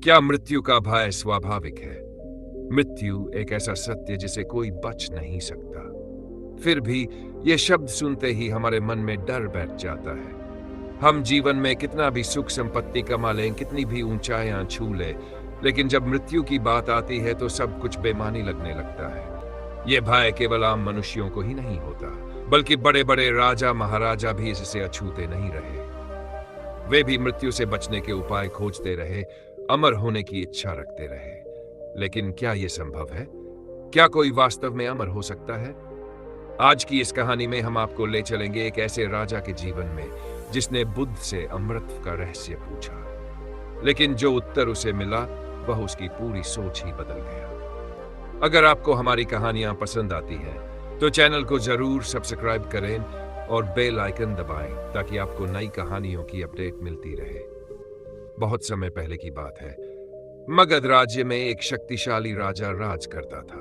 क्या मृत्यु का भय स्वाभाविक है? मृत्यु एक ऐसा सत्य जिसे कोई बच नहीं सकता। फिर भी यह शब्द सुनते ही हमारे मन में डर बैठ जाता है। हम जीवन में कितना भी सुख संपत्ति कमा लें, कितनी भी ऊंचाइयां छू लें, लेकिन जब मृत्यु की बात आती है तो सब कुछ बेमानी लगने लगता है। यह भय केवल आम मनुष्यों को ही नहीं होता, बल्कि बड़े बड़े राजा महाराजा भी इससे अछूते नहीं रहे। वे भी मृत्यु से बचने के उपाय खोजते रहे, अमर होने की इच्छा रखते रहे। लेकिन क्या यह संभव है? क्या कोई वास्तव में अमर हो सकता है? आज की इस कहानी में हम आपको ले चलेंगे एक ऐसे राजा के जीवन में जिसने बुद्ध से अमृत का रहस्य पूछा, लेकिन जो उत्तर उसे मिला वह उसकी पूरी सोच ही बदल गया। अगर आपको हमारी कहानियां पसंद आती हैं तो चैनल को जरूर सब्सक्राइब करें और बेल आइकन दबाएं ताकि आपको नई कहानियों की अपडेट मिलती रहे। बहुत समय पहले की बात है। मगध राज्य में एक शक्तिशाली राजा राज करता था।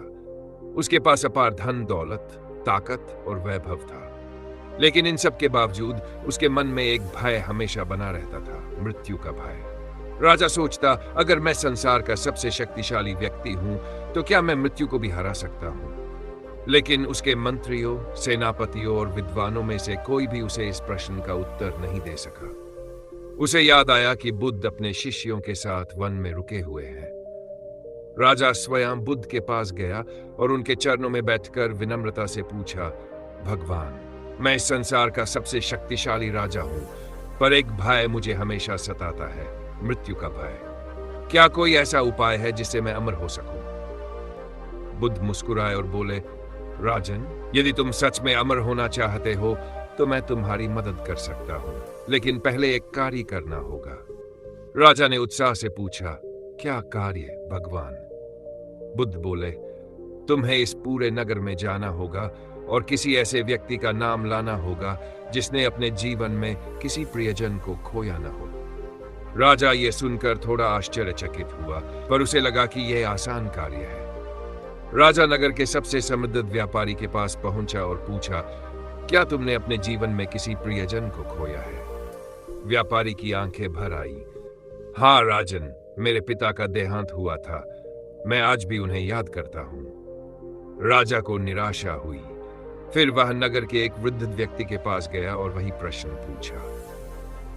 उसके पास अपार धन दौलत, ताकत और वैभव था। लेकिन इन सब के बावजूद उसके मन में एक भय हमेशा बना रहता था, मृत्यु का भय। राजा सोचता, अगर मैं संसार का सबसे शक्तिशाली व्यक्ति हूं तो क्या मैं मृत्यु को भी हरा सकता हूं? लेकिन उसके मंत्रियों, सेनापतियों और विद्वानों में से कोई भी उसे इस प्रश्न का उत्तर नहीं दे सका। उसे याद आया कि बुद्ध अपने शिष्यों के साथ वन में रुके हुए हैं। राजा स्वयं बुद्ध के पास गया और उनके चरणों में बैठकर विनम्रता से पूछा, भगवान, मैं इस संसार का सबसे शक्तिशाली राजा हूं, पर एक भय मुझे हमेशा सताता है, मृत्यु का भय। क्या कोई ऐसा उपाय है जिससे मैं अमर हो सकूं? बुद्ध मुस्कुराए और बोले, राजन, यदि तुम सच में अमर होना चाहते हो तो मैं तुम्हारी मदद कर सकता हूं, लेकिन पहले एक कार्य करना होगा। राजा ने उत्साह से पूछा, क्या कार्य भगवान? बुद्ध बोले, तुम्हें इस पूरे नगर में जाना होगा और किसी ऐसे व्यक्ति का नाम लाना होगा जिसने अपने जीवन में किसी प्रियजन को खोया न हो। राजा ये सुनकर थोड़ा आश्चर्यचकित हुआ, पर उसे लगा कि यह आसान कार्य है। राजा नगर के सबसे समृद्ध व्यापारी के पास पहुंचा और पूछा, क्या तुमने अपने जीवन में किसी प्रियजन को खोया है? व्यापारी की आंखें भर आई। हाँ राजन, मेरे पिता का देहांत हुआ था, मैं आज भी उन्हें याद करता हूं। राजा को निराशा हुई। फिर वह नगर के एक वृद्ध व्यक्ति के पास गया और वही प्रश्न पूछा।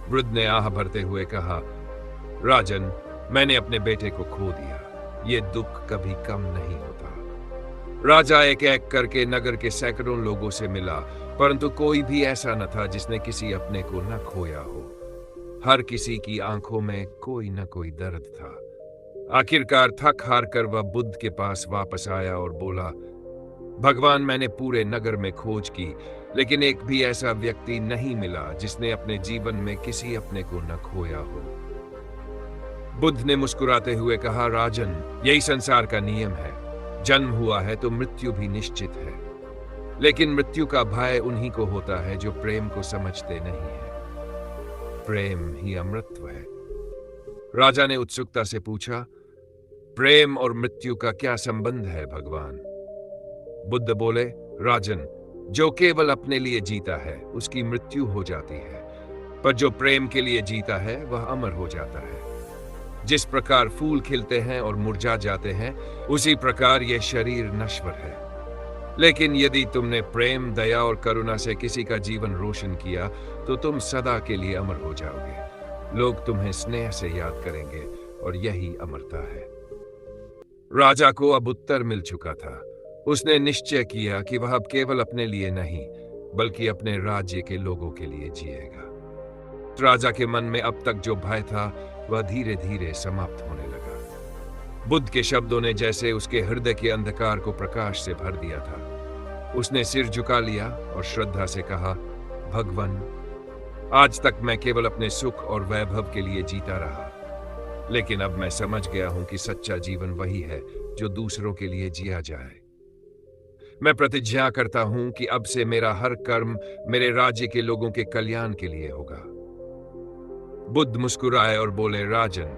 वृद्ध ने आह भरते हुए कहा, राजन, मैंने अपने बेटे को खो दिया, ये दुख कभी कम नहीं होता। राजा एक एक करके नगर के सैकड़ों लोगों से मिला, परंतु कोई भी ऐसा न था जिसने किसी अपने को न खोया हो। हर किसी की आंखों में कोई न कोई दर्द था। आखिरकार थक हार कर वह बुद्ध के पास वापस आया और बोला, भगवान, मैंने पूरे नगर में खोज की, लेकिन एक भी ऐसा व्यक्ति नहीं मिला जिसने अपने जीवन में किसी अपने को न खोया हो। बुद्ध ने मुस्कुराते हुए कहा, राजन, यही संसार का नियम है। जन्म हुआ है तो मृत्यु भी निश्चित है, लेकिन मृत्यु का भय उन्हीं को होता है जो प्रेम को समझते नहीं है। प्रेम ही अमृतत्व है। राजा ने उत्सुकता से पूछा, प्रेम और मृत्यु का क्या संबंध है भगवान? बुद्ध बोले, राजन, जो केवल अपने लिए जीता है उसकी मृत्यु हो जाती है, पर जो प्रेम के लिए जीता है वह अमर हो जाता है। जिस प्रकार फूल खिलते हैं और मुरझा जाते हैं, उसी प्रकार यह शरीर नश्वर है। लेकिन यदि तुमने प्रेम, दया और करुणा से किसी का जीवन रोशन किया तो तुम सदा के लिए अमर हो जाओगे। लोग तुम्हें स्नेह से याद करेंगे और यही अमरता है। राजा को अब उत्तर मिल चुका था। उसने निश्चय किया कि वह अब केवल अपने लिए नहीं, बल्कि अपने राज्य के लोगों के लिए जिएगा। राजा के मन में अब तक जो भय था वह धीरे धीरे समाप्त होने लगा। बुद्ध के शब्दों ने जैसे उसके हृदय के अंधकार को प्रकाश से भर दिया था। उसने सिर झुका लिया और श्रद्धा से कहा, भगवान, आज तक मैं केवल अपने सुख और वैभव के लिए जीता रहा, लेकिन अब मैं समझ गया हूं कि सच्चा जीवन वही है जो दूसरों के लिए जिया जाए। मैं प्रतिज्ञा करता हूं कि अब से मेरा हर कर्म मेरे राज्य के लोगों के कल्याण के लिए होगा। बुद्ध मुस्कुराए और बोले, राजन,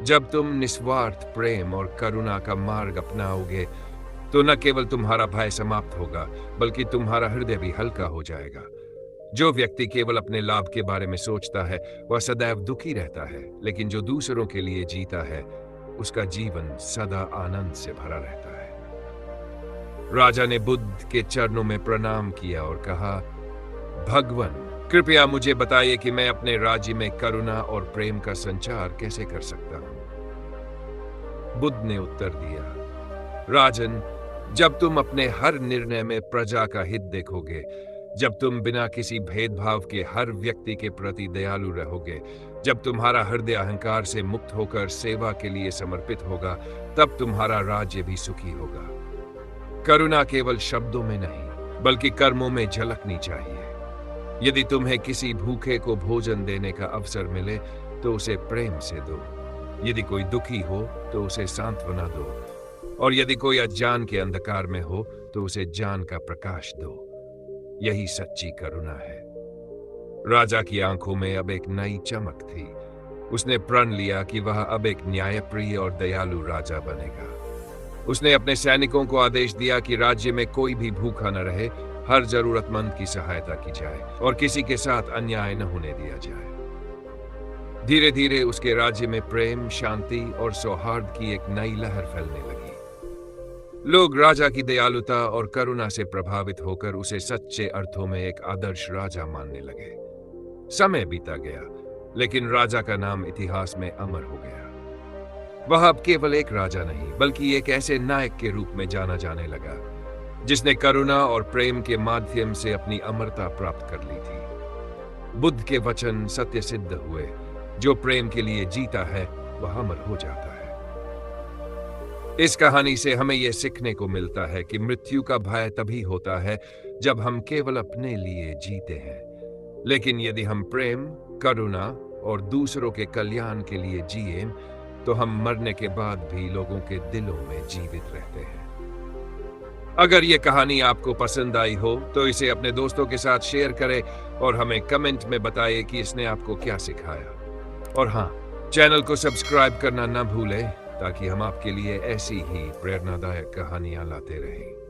जब तुम निस्वार्थ प्रेम और करुणा का मार्ग अपनाओगे तो न केवल तुम्हारा भय समाप्त होगा, बल्कि तुम्हारा हृदय भी हल्का हो जाएगा। जो व्यक्ति केवल अपने लाभ के बारे में सोचता है वह सदैव दुखी रहता है, लेकिन जो दूसरों के लिए जीता है उसका जीवन सदा आनंद से भरा रहता है। राजा ने बुद्ध के चरणों में प्रणाम किया और कहा, भगवान, कृपया मुझे बताइए कि मैं अपने राज्य में करुणा और प्रेम का संचार कैसे कर सकता हूं। बुद्ध ने उत्तर दिया, राजन, जब तुम अपने हर निर्णय में प्रजा का हित देखोगे, जब तुम बिना किसी भेदभाव के हर व्यक्ति के प्रति दयालु रहोगे, जब तुम्हारा हृदय अहंकार से मुक्त होकर सेवा के लिए समर्पित होगा, तब तुम्हारा राज्य भी सुखी होगा। करुणा केवल शब्दों में नहीं, बल्कि कर्मों में झलकनी चाहिए। यदि तुम्हें किसी भूखे को भोजन देने का अवसर मिले, तो उसे प्रेम से दो। यदि कोई दुखी हो, तो उसे सांत्वना दो। और यदि कोई अज्ञान के अंधकार में हो, तो उसे ज्ञान का प्रकाश दो। यही सच्ची करुणा है। राजा की आंखों में अब एक नई चमक थी। उसने प्रण लिया कि वह अब एक न्यायप्रिय और दयालु राजा बनेगा। उसने अपने सैनिकों को आदेश दिया कि राज्य में कोई भी भूखा न रहे, हर जरूरतमंद की सहायता की जाए और किसी के साथ अन्याय न होने दिया जाए। धीरे धीरे उसके राज्य में प्रेम, शांति और सौहार्द की एक नई लहर फैलने लगी। लोग राजा की दयालुता और करुणा से प्रभावित होकर उसे सच्चे अर्थों में एक आदर्श राजा मानने लगे। समय बीता गया, लेकिन राजा का नाम इतिहास में अमर हो गया। वह अब केवल एक राजा नहीं, बल्कि एक ऐसे नायक के रूप में जाना जाने लगा, जिसने करुणा और प्रेम के माध्यम से अपनी अमरता प्राप्त कर ली थी। बुद्ध के वचन सत्य सिद्ध हुए। जो प्रेम के लिए जीता है, वह अमर हो जाता है। इस कहानी से हमें यह सीखने को मिलता है कि मृत्यु का भय तभी होता है जब हम केवल अपने लिए जीते हैं। लेकिन यदि हम प्रेम, करुणा और दूसरों के कल्याण के लिए जिए, तो हम मरने के बाद भी लोगों के दिलों में जीवित रहते हैं। अगर ये कहानी आपको पसंद आई हो, तो इसे अपने दोस्तों के साथ शेयर करें और हमें कमेंट में बताएं कि इसने आपको क्या सिखाया। और हाँ, चैनल को सब्सक्राइब करना ना भूलें, ताकि हम आपके लिए ऐसी ही प्रेरणादायक कहानियां लाते रहें।